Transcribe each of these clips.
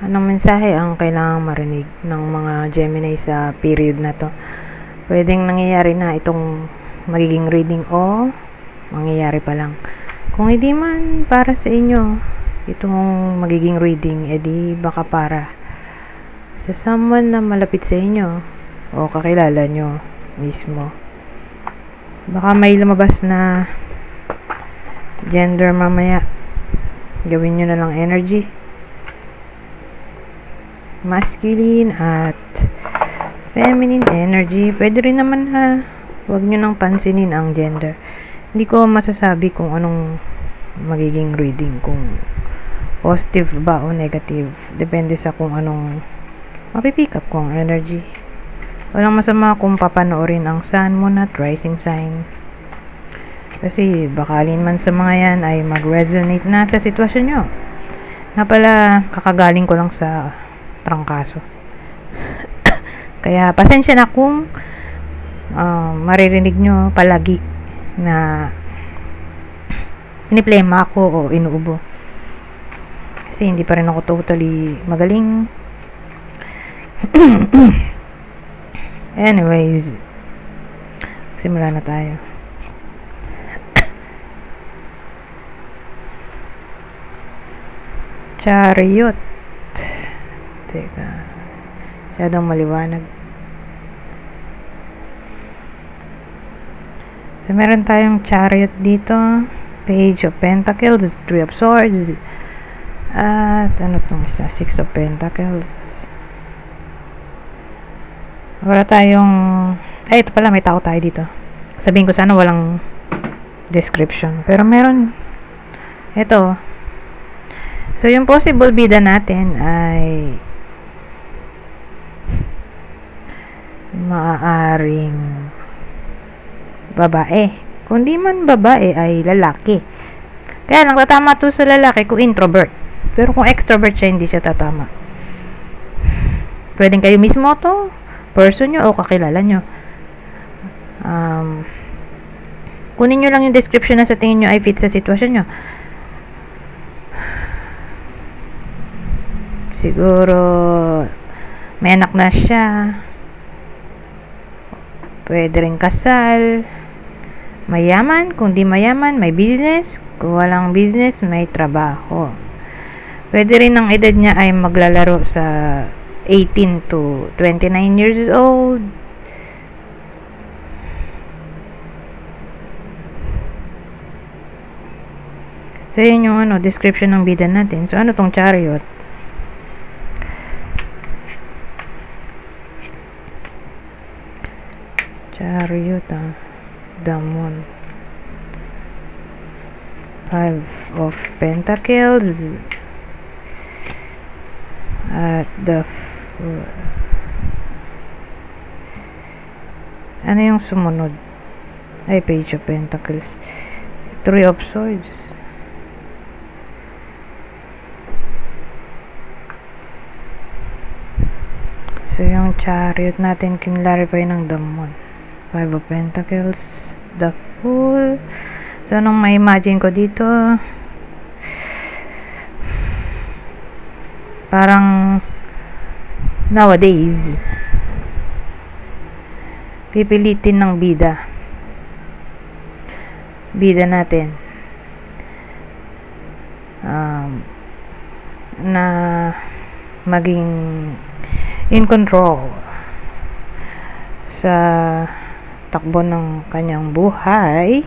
Anong mensahe ang kailangang marinig ng mga Gemini sa period na to? Pwedeng nangyayari na itong magiging reading o mangyayari pa lang. Kung hindi man para sa inyo itong magiging reading, edi baka para sa someone na malapit sa inyo o kakilala nyo mismo. Baka may lumabas na gender mamaya. Gawin nyo na lang energy. Masculine at feminine energy. Pwede rin naman ha. Huwag nyo nang pansinin ang gender. Hindi ko masasabi kung anong magiging reading. Kung positive ba o negative. Depende sa kung anong mapipick up kong energy. Walang masama kung papanoorin ang sun, moon at rising sign. Kasi baka alin man sa mga yan ay mag-resonate na sa sitwasyon nyo. Nga pala, kakagaling ko lang sa trangkaso. Kaya pasensya na kung maririnig nyo palagi na piniplema ako o inuubo. Kasi hindi pa rin ako totally magaling. Anyways, simula na tayo. Chariot. Teka. Masyadong maliwanag. So, meron tayong chariot dito. Page of Pentacles, Three of Swords. At ano itong isa? Six of Pentacles. Wala tayong... Ay, ito pala, may tao tayo dito. Sabihin ko sana walang description. Pero meron. Ito. So, yung possible bida natin ay maaaring babae. Kung di man babae ay lalaki. Kaya lang tatama to sa lalaki kung introvert. Pero kung extrovert siya, hindi siya tatama. Pwedeng kayo mismo to, person nyo o kakilala nyo. Kunin nyo lang yung description na sa tingin nyo ay fit sa sitwasyon nyo. Siguro may anak na siya. Pwede rin kasal. Mayaman, kung di mayaman, may business. Kung walang business, may trabaho. Pwede rin ang edad niya ay maglalaro sa 18 to 29 years old. So, yun yung description ng bida natin. So, ano tong chariot? Chariot, Damon. Five of Pentacles. At the ano yung sumunod? Ay, Page of Pentacles. Three of Swords. So, yung chariot natin kinlarify ng Damon. Five of Pentacles, the Fool. So, anong ma-imagine ko dito? Parang nowadays pipilitin ng bida natin na maging in control sa takbo ng kanyang buhay,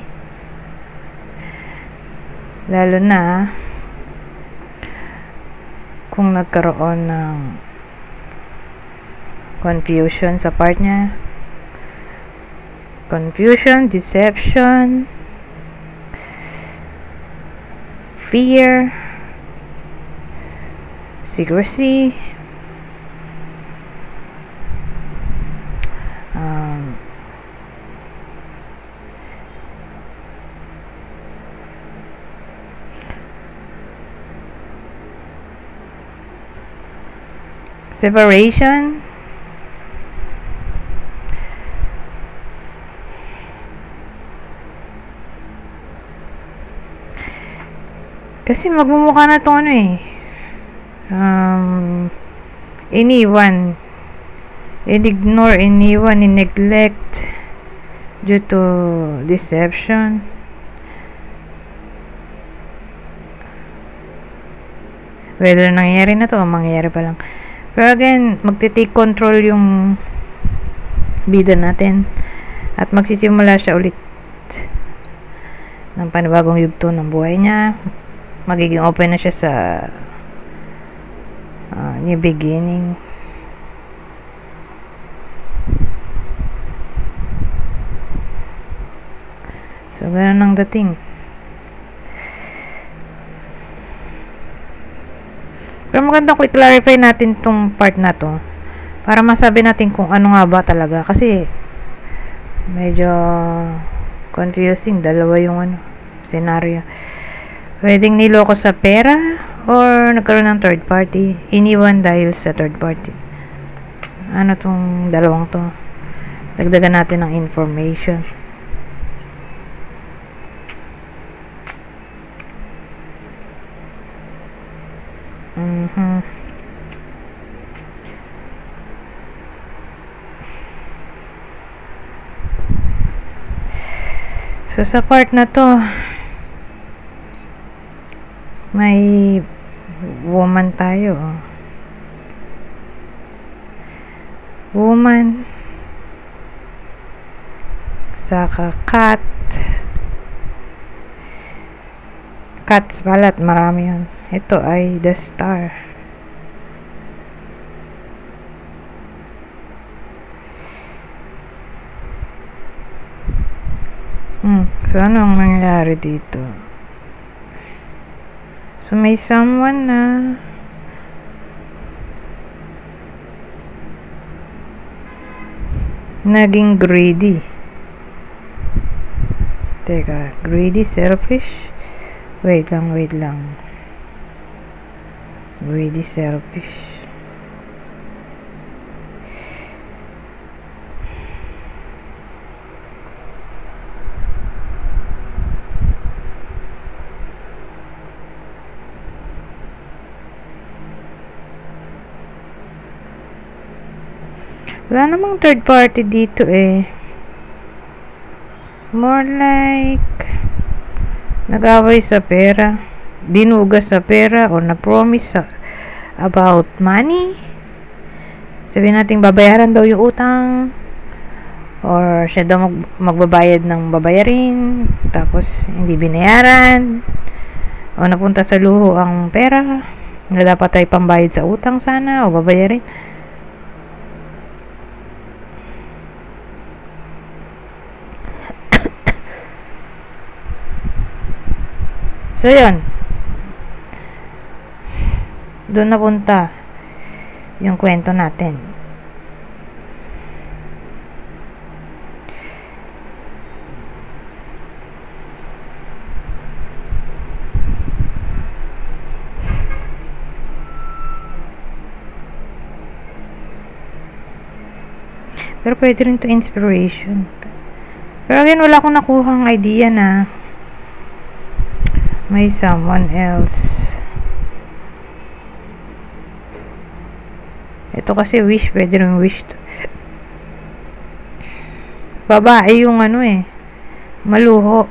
lalo na kung nagkaroon ng confusion sa part niya. Confusion, deception, fear, secrecy, separation, kasi magmumukha na itong iniwan, ignore, iniwan, neglect due to deception. Whether nangyari na to o mangyayari pa lang. Pero again, magti-take control yung bida natin at magsisimula siya ulit ng panibagong yugto ng buhay niya. Magiging open na siya sa new beginning. So, ganun ang dating. Pero magandang i-clarify natin tong part na to para masabi natin kung ano nga ba talaga, kasi medyo confusing, dalawa yung scenario. Pwedeng niloko sa pera or nagkaroon ng third party, iniwan dahil sa third party. Ano tong dalawang to? Dagdagan natin ng information. So, sa part na to, may woman tayo. Woman, saka cat. Cats balat, marami yun. Ito ay the star. So, ano ang nangyari dito? So, may someone na naging greedy. Teka, greedy, selfish? Wait lang. Greedy, selfish. Wala namang third party dito eh. More like nag-away sa pera, dinugas sa pera, o na-promise about money. Sabihin natin babayaran daw yung utang, or siya daw magbabayad ng babayarin, tapos hindi binayaran, o napunta sa luho ang pera na dapat ay pambayad sa utang sana o babayarin. So, yun. Doon napunta yung kwento natin. Pero pwede rin to inspiration. Pero again, wala akong nakuhang idea na may someone else. Ito kasi wish, pwede rin wish to. Babae yung maluho.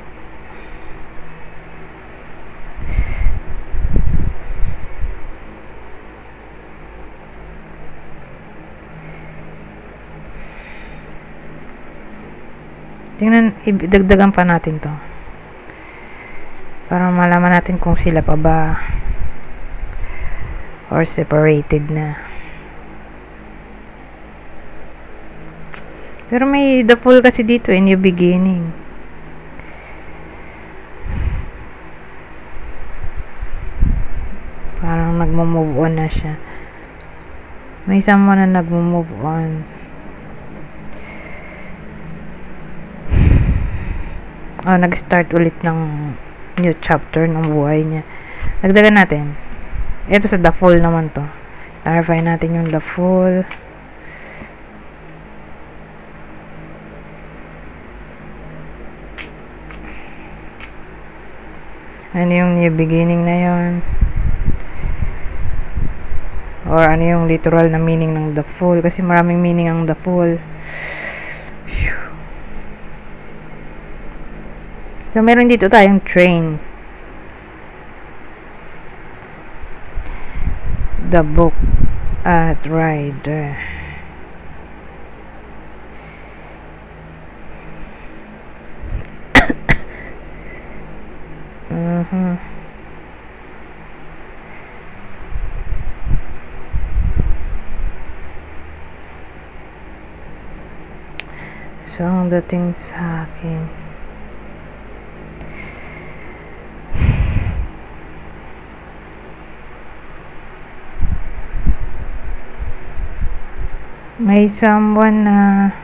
Tingnan, idagdagan pa natin to para malaman natin kung sila pa ba or separated na. Pero may the fool kasi dito, new beginning. Parang nagmo-move on na siya. May someone na nagmo-move on. Nag-start ulit ng new chapter ng buhay niya. Dagdagan natin. Ito sa the fool naman to. Clarify natin yung the fool. Ano yung new beginning na yun? or ano yung literal na meaning ng the fool, kasi maraming meaning ang the fool. So meron dito tayong train, the book at rider. So ang dating sa akin, may someone na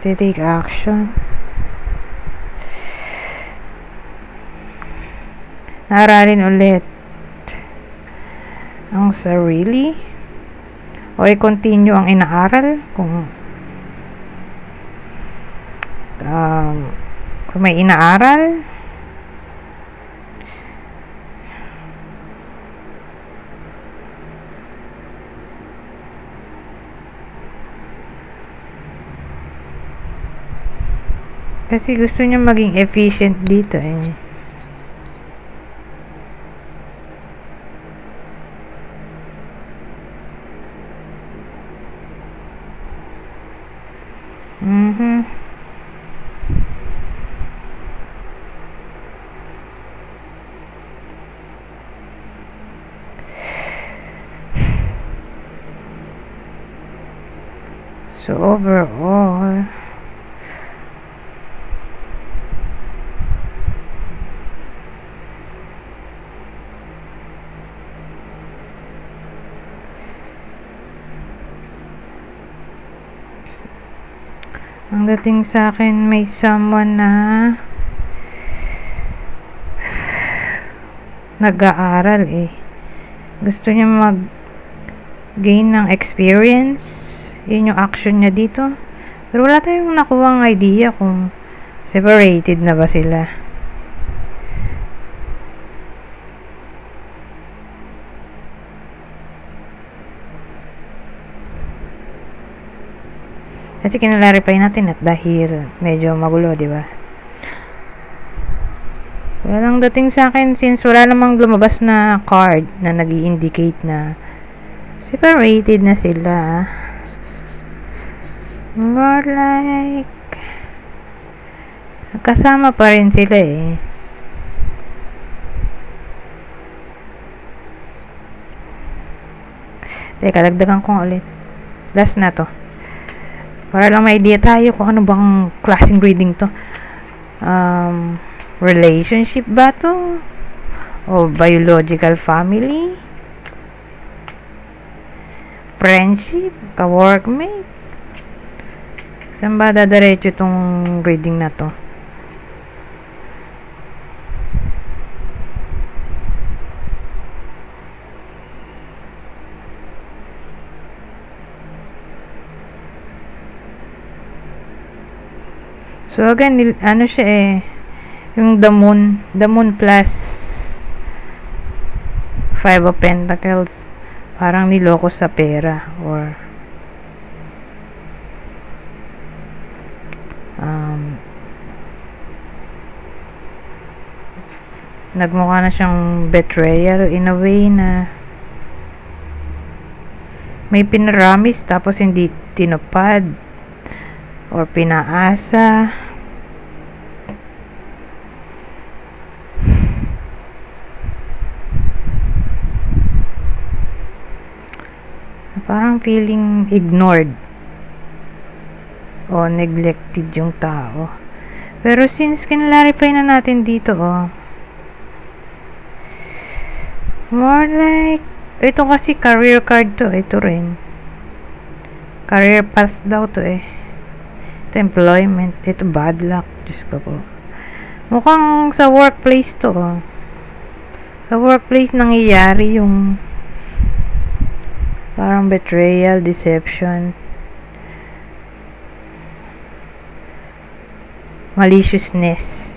take action, aralin ulit ang sarili o i-continue ang inaaral kung may inaaral. Kasi gusto niya maging efficient dito eh. So overall, ang dating sa akin, may someone na nag-aaral eh. Gusto niya mag-gain ng experience. Yun yung action niya dito. Pero wala tayong nakuhang idea kung separated na ba sila. Kasi kinalarify natin at dahil medyo magulo, di ba? Wala lang dating sa akin since wala namang lumabas na card na nag-i-indicate na separated na sila. More like kasama pa rin sila eh. Teka, dagdagan ko ulit. Last na to. Para lang may idea tayo kung ano bang klaseng reading to. Relationship ba to? O biological family? Friendship? Ka-workmate? Saan ba dadaretso itong reading na to? So again, ano siya eh, yung the moon plus 5 of Pentacles, parang niloko sa pera or nagmukha na siyang betrayal in a way na may pinaramis tapos hindi tinupad or pinaasa. Parang feeling ignored o neglected yung tao. Pero since kinalarify na natin dito more like ito kasi career card to, ito rin career path daw to eh. Ito employment, ito bad luck. Diyos ko po, mukhang sa workplace to sa workplace nangyayari yung parang betrayal, deception. maliciousness.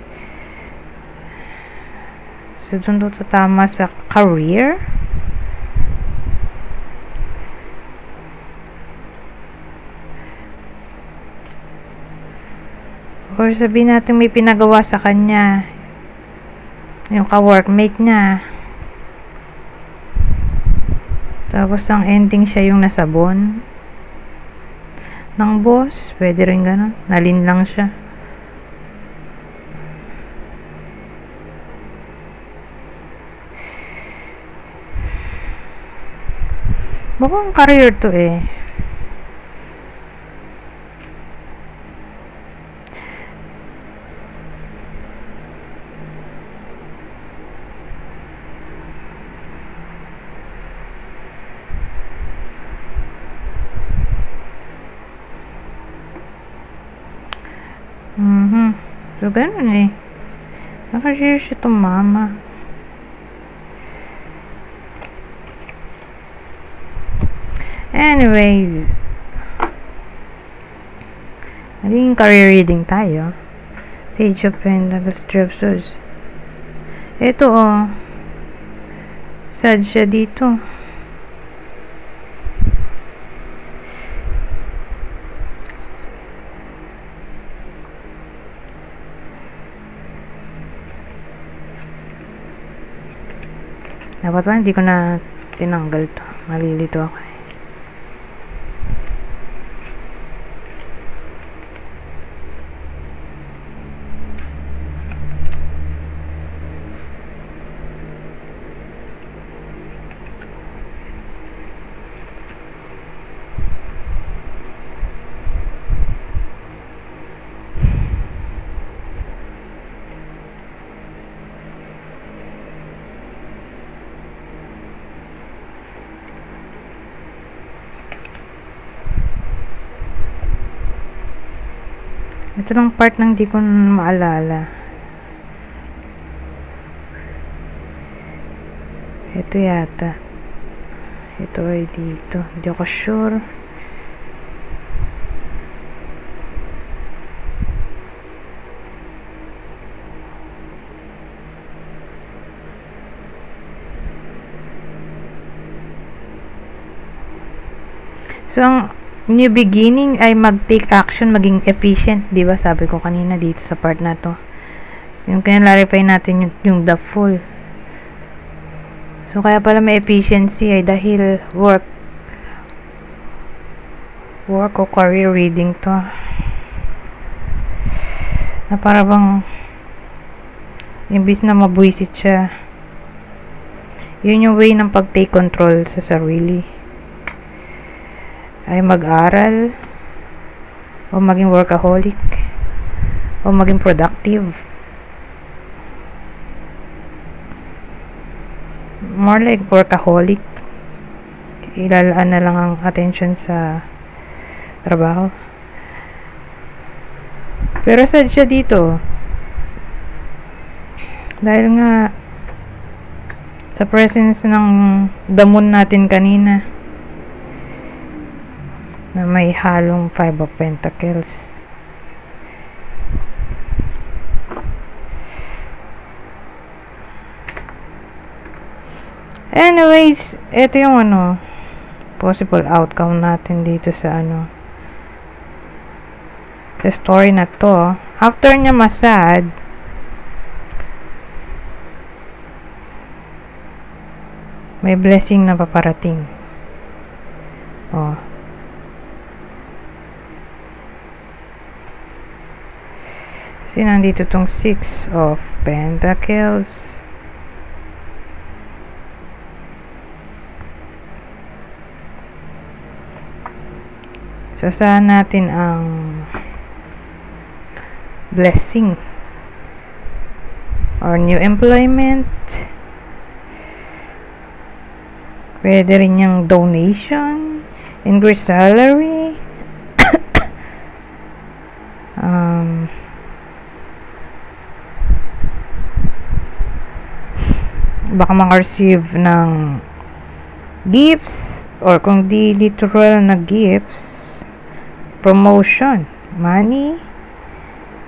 So, dun sa tama sa career. Or sabihin natin may pinagawa sa kanya yung ka-workmate niya. Tapos ang ending siya yung nasabon ng boss. Pwede rin ganun. Nalinlang siya. Mukhang career to eh. So, ganun eh. Nakashare siya itong mama. Anyways, naging career reading tayo. Page of Pentacles, Tripsos. Ito oh. Sad siya dito. Dapat ba hindi ko na tinanggal to. Malilito ako eh. Ito lang part nang di ko maalala. Ito yata. Ito ay dito. Hindi ako sure. So, ang new beginning ay mag-take action, maging efficient, di ba? Sabi ko kanina dito sa part na to. Yung kinalarify natin yung the full. So, kaya pala may efficiency ay dahil work o career reading to. Na para bang imbis na mabuisit siya, yun yung way ng pag-take control sa sarili. Ay mag-aral o maging workaholic o maging productive. More like workaholic. Ilalaan na lang ang attention sa trabaho. Pero sad siya dito. Dahil nga sa presence ng the moon natin kanina na may halong 5 of Pentacles. Anyways, ito yung possible outcome natin dito sa sa story na to. After niya masad, may blessing na paparating. Oh. Kasi nandito tong 6 of Pentacles. So, saan natin ang blessing or new employment. Pwede rin yung donation, increase salary, baka maka-receive ng gifts or kung di literal na gifts, promotion, money,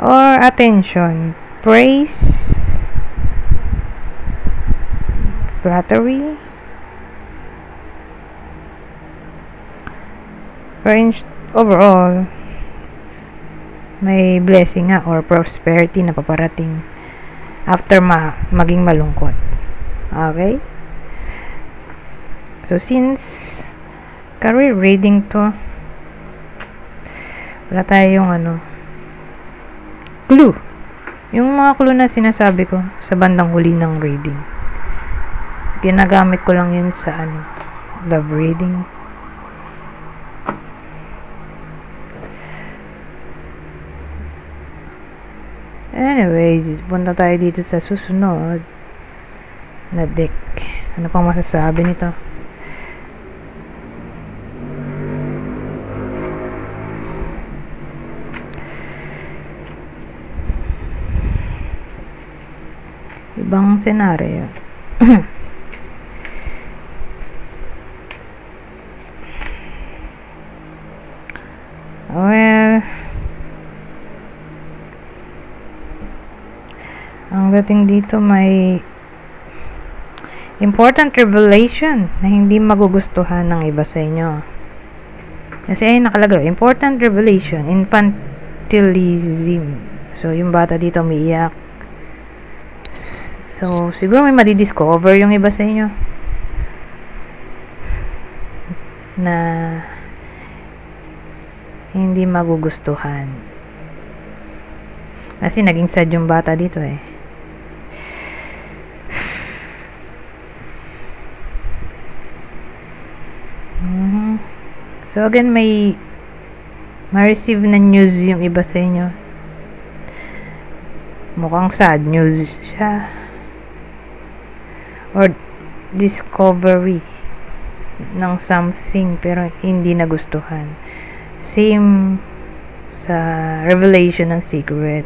or attention, praise, flattery, overall, may blessing nga or prosperity na paparating after maging malungkot. Okay? So, since career reading to, wala tayong clue. Yung mga clue na sinasabi ko sa bandang huli ng reading, ginagamit ko lang yun sa love reading. Anyway, punta tayo dito sa susunod na deck. Ano pang masasabi nito? Ibang senaryo. Well, ang dating dito may important revelation na hindi magugustuhan ng iba sa inyo. Kasi ay nakalagay, important revelation, infantilism. So, yung bata dito umiiyak. So, siguro may madidiscover yung iba sa inyo na hindi magugustuhan. Kasi naging sad yung bata dito eh. So again, may ma-receive na news yung iba sa inyo. Mukhang sad news siya. Or discovery ng something pero hindi nagustuhan. Same sa revelation ng secret.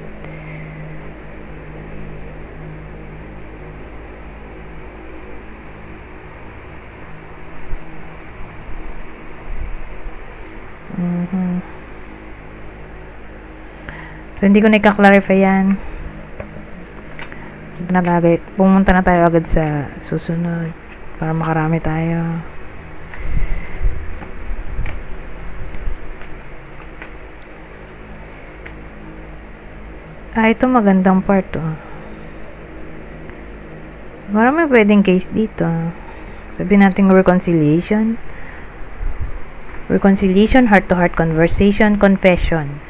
So, hindi ko na i-clarify yan. Pumunta na tayo agad sa susunod para makarami tayo. Ito magandang part to. Marami pwedeng case dito. Sabihin natin reconciliation, heart-to-heart conversation, confession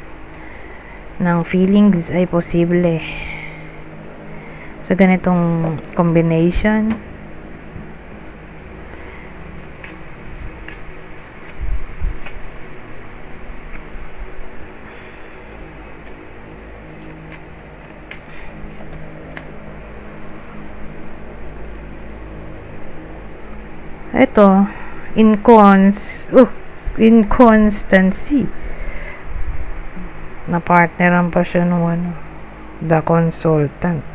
ng feelings ay posible sa ganitong combination. Ito, inconstancy. Na partneran pa siya nung the consultant.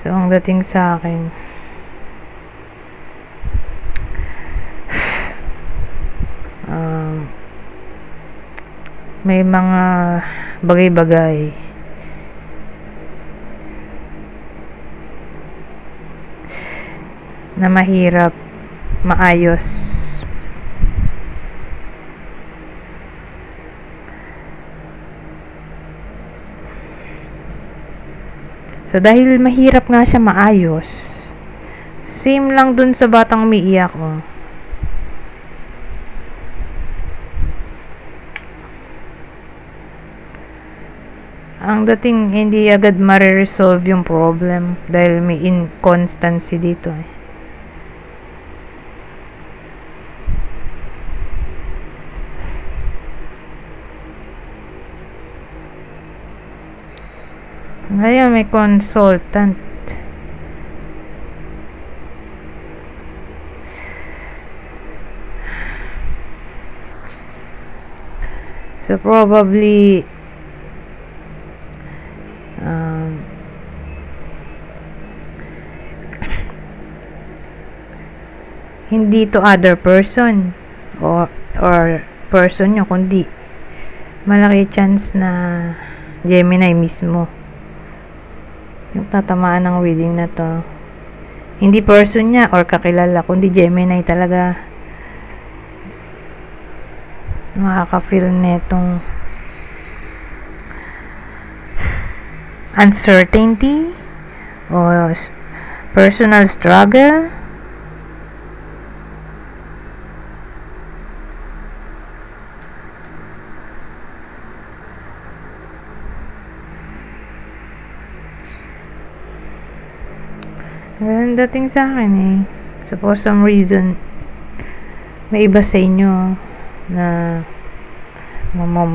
So, ang dating sa akin, may mga bagay-bagay na mahirap maayos. So, dahil mahirap nga siya maayos, same lang dun sa batang umiiyak, Ang dating, hindi agad ma-resolve yung problem dahil may inconstancy dito eh. Ngayon, may consultant. So, probably, hindi to other person or person nyo, kundi malaki chance na Gemini mismo yung tatamaan ng reading na to. Hindi person niya or kakilala, kundi Gemini talaga makaka-feel netong uncertainty o personal struggle. Well, dating sa akin so for some reason may iba sa inyo na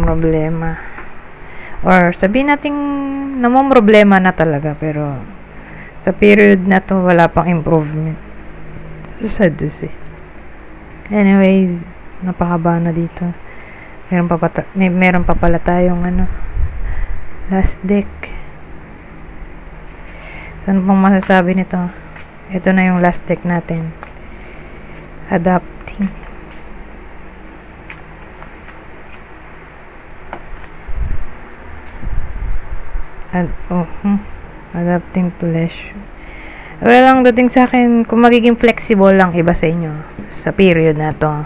problema, or sabihin natin problema na talaga, pero sa period na to wala pang improvement. Sad anyways, napakaba na dito. Meron pa pala tayong last deck. So, ano pong masasabi nito? Ito na yung last deck natin. Adapting. Adapting pleasure. Well, ang dating sa akin, kung magiging flexible lang iba sa inyo sa period na to.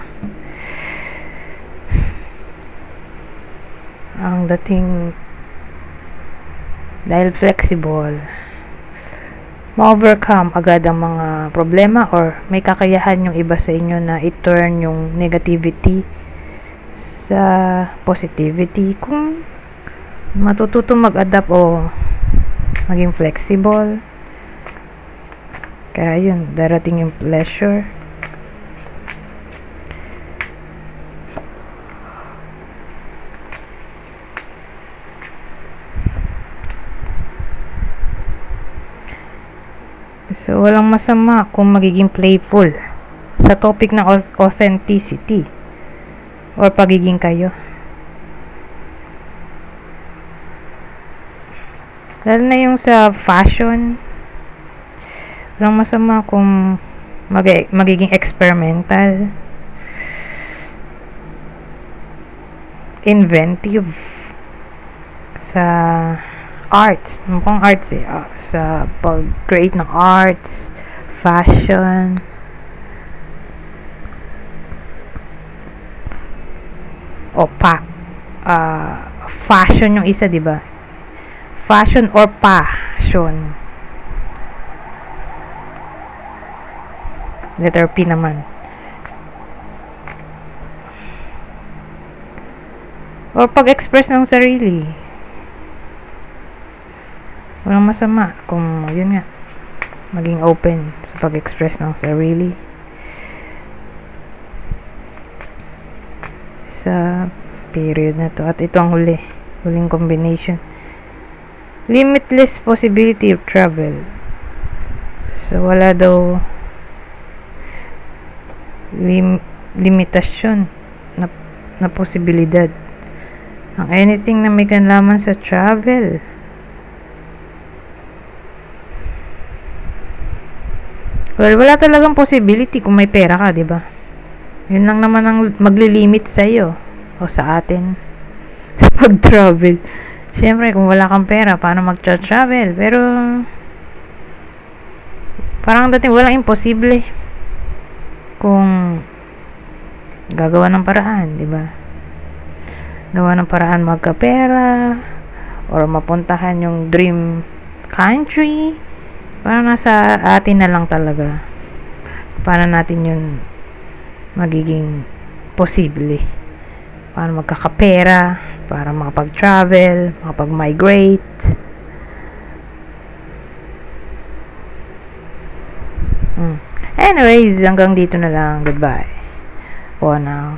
Ang dating, dahil flexible, ma-overcome agad ang mga problema, or may kakayahan yung iba sa inyo na i-turn yung negativity sa positivity kung matututo mag-adapt o maging flexible. Kaya yun, darating yung pleasure. So, walang masama kung magiging playful sa topic ng authenticity or pagiging kayo. Lalo na yung sa fashion, walang masama kung magiging experimental, inventive sa arts, mukhang arts sa pag-create ng arts, fashion, o fashion yung isa, diba? Fashion or passion. Letter P naman. Or pag-express ng sarili. Walang masama kung yun nga, maging open sa pag-express ng sarili sa period na to. At ito ang huling combination. Limitless possibility of travel. So wala daw limitasyon na posibilidad ang anything na may kanlaman sa travel. Well, wala talagang possibility kung may pera ka, diba? Yun lang naman ang maglilimit sa'yo o sa atin sa pag-travel. Siyempre, kung wala kang pera, paano mag-travel? Pero parang dating walang imposible kung gagawa ng paraan, diba? Gawa ng paraan magkapera or mapuntahan yung dream country. Parang nasa atin na lang talaga. Paano natin yun magiging posible? Paano magkakapera, para makapag-travel, makapag-migrate. Anyways, hanggang dito na lang. Goodbye. For now.